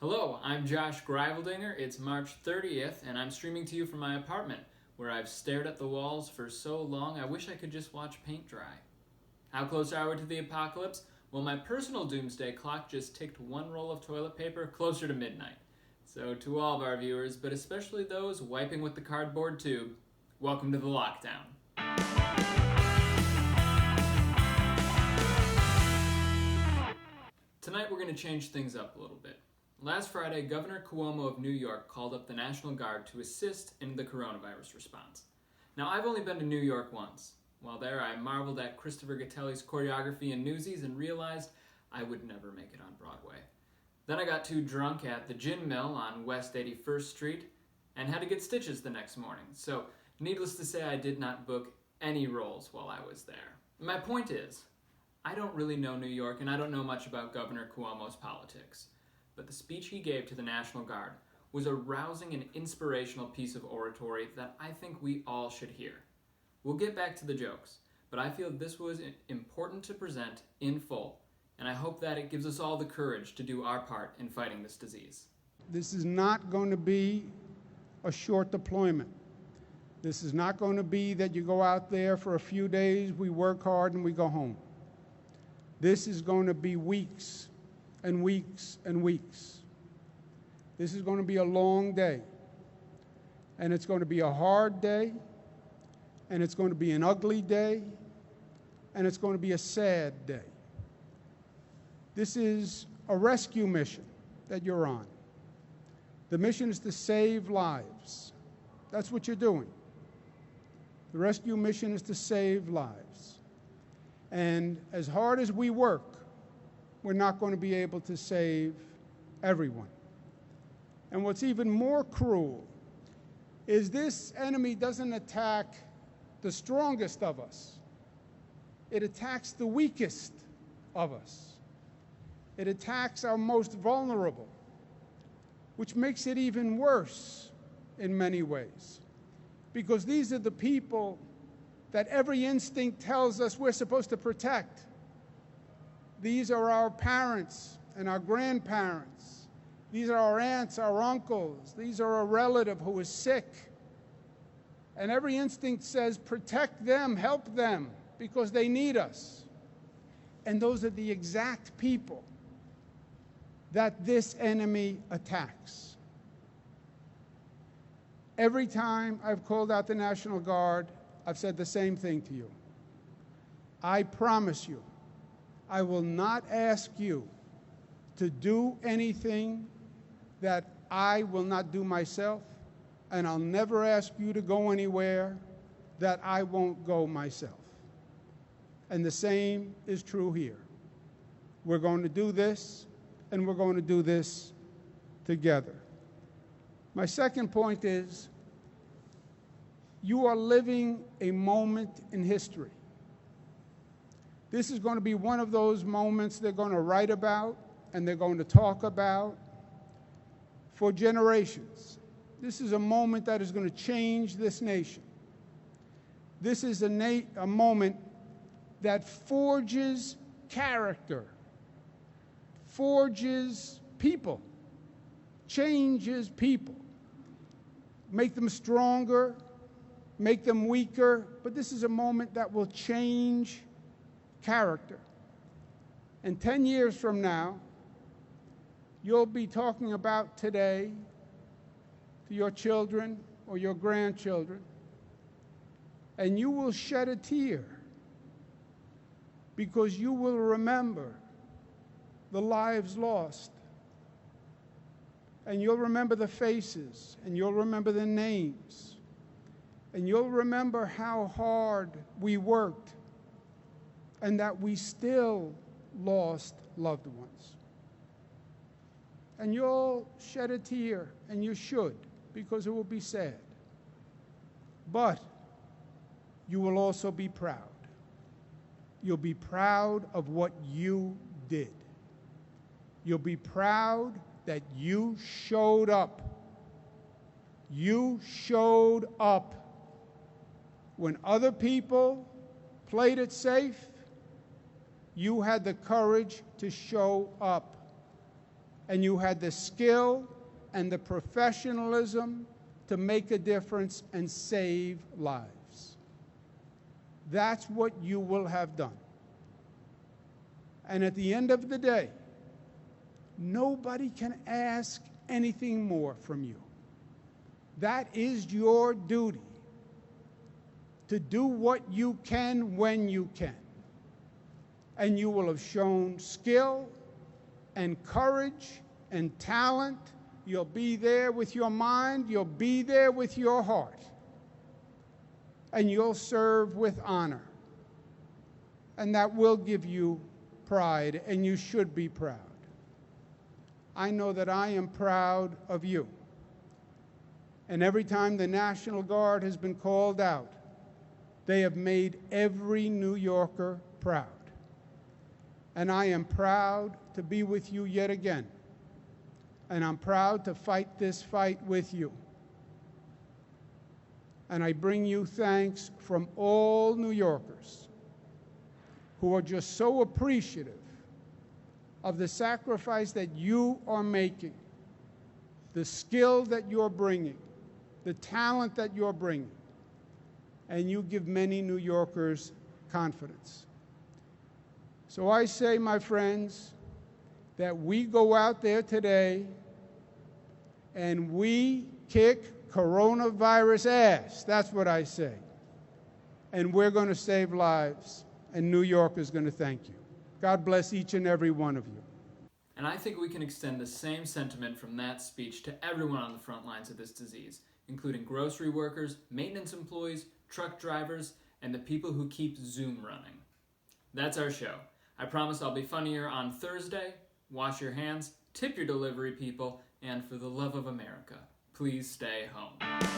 Hello, I'm Josh Greiveldinger. It's March 30th, and I'm streaming to you from my apartment, where I've stared at the walls for so long I wish I could just watch paint dry. How close are we to the apocalypse? Well, my personal doomsday clock just ticked one roll of toilet paper closer to midnight. So to all of our viewers, but especially those wiping with the cardboard tube, welcome to the lockdown. Tonight we're going to change things up a little bit. Last Friday, Governor Cuomo of New York called up the National Guard to assist in the coronavirus response. Now, I've only been to New York once. While there, I marveled at Christopher Gattelli's choreography in Newsies and realized I would never make it on Broadway. Then I got too drunk at the Gin Mill on West 81st Street and had to get stitches the next morning. So, needless to say, I did not book any roles while I was there. My point is, I don't really know New York and I don't know much about Governor Cuomo's politics. But the speech he gave to the National Guard was a rousing and inspirational piece of oratory that I think we all should hear. We'll get back to the jokes, but I feel this was important to present in full, and I hope that it gives us all the courage to do our part in fighting this disease. This is not going to be a short deployment. This is not going to be that you go out there for a few days, we work hard, and we go home. This is going to be weeks and weeks and weeks. This is going to be a long day, and it's going to be a hard day, and it's going to be an ugly day, and it's going to be a sad day. This is a rescue mission that you're on. The mission is to save lives. That's what you're doing. The rescue mission is to save lives. And as hard as we work, we're not going to be able to save everyone. And what's even more cruel is this enemy doesn't attack the strongest of us. It attacks the weakest of us. It attacks our most vulnerable, which makes it even worse in many ways. Because these are the people that every instinct tells us we're supposed to protect. These are our parents and our grandparents. These are our aunts, our uncles. These are a relative who is sick. And every instinct says, protect them, help them, because they need us. And those are the exact people that this enemy attacks. Every time I've called out the National Guard, I've said the same thing to you. I promise you, I will not ask you to do anything that I will not do myself, and I'll never ask you to go anywhere that I won't go myself. And the same is true here. We're going to do this, and we're going to do this together. My second point is, you are living a moment in history. This is going to be one of those moments they're going to write about and they're going to talk about for generations. This is a moment that is going to change this nation. This is a moment that forges character, forges people, changes people, make them stronger, make them weaker, but this is a moment that will change character. And 10 years from now, you'll be talking about today to your children or your grandchildren, and you will shed a tear because you will remember the lives lost. And you'll remember the faces, and you'll remember the names, and you'll remember how hard we worked and that we still lost loved ones. And you'll shed a tear, and you should, because it will be sad. But you will also be proud. You'll be proud of what you did. You'll be proud that you showed up. You showed up. When other people played it safe, you had the courage to show up. and you had the skill and the professionalism to make a difference and save lives. That's what you will have done. And at the end of the day, nobody can ask anything more from you. That is your duty, to do what you can when you can. And you will have shown skill and courage and talent. You'll be there with your mind. You'll be there with your heart. And you'll serve with honor. And that will give you pride, and you should be proud. I know that I am proud of you. And every time the National Guard has been called out, they have made every New Yorker proud. And I am proud to be with you yet again. And I'm proud to fight this fight with you. And I bring you thanks from all New Yorkers who are just so appreciative of the sacrifice that you are making, the skill that you're bringing, the talent that you're bringing. And you give many New Yorkers confidence. So I say, my friends, that we go out there today and we kick coronavirus ass. That's what I say. And we're going to save lives, and New York is going to thank you. God bless each and every one of you. And I think we can extend the same sentiment from that speech to everyone on the front lines of this disease, including grocery workers, maintenance employees, truck drivers, and the people who keep Zoom running. That's our show. I promise I'll be funnier on Thursday. Wash your hands, tip your delivery people, and for the love of America, please stay home.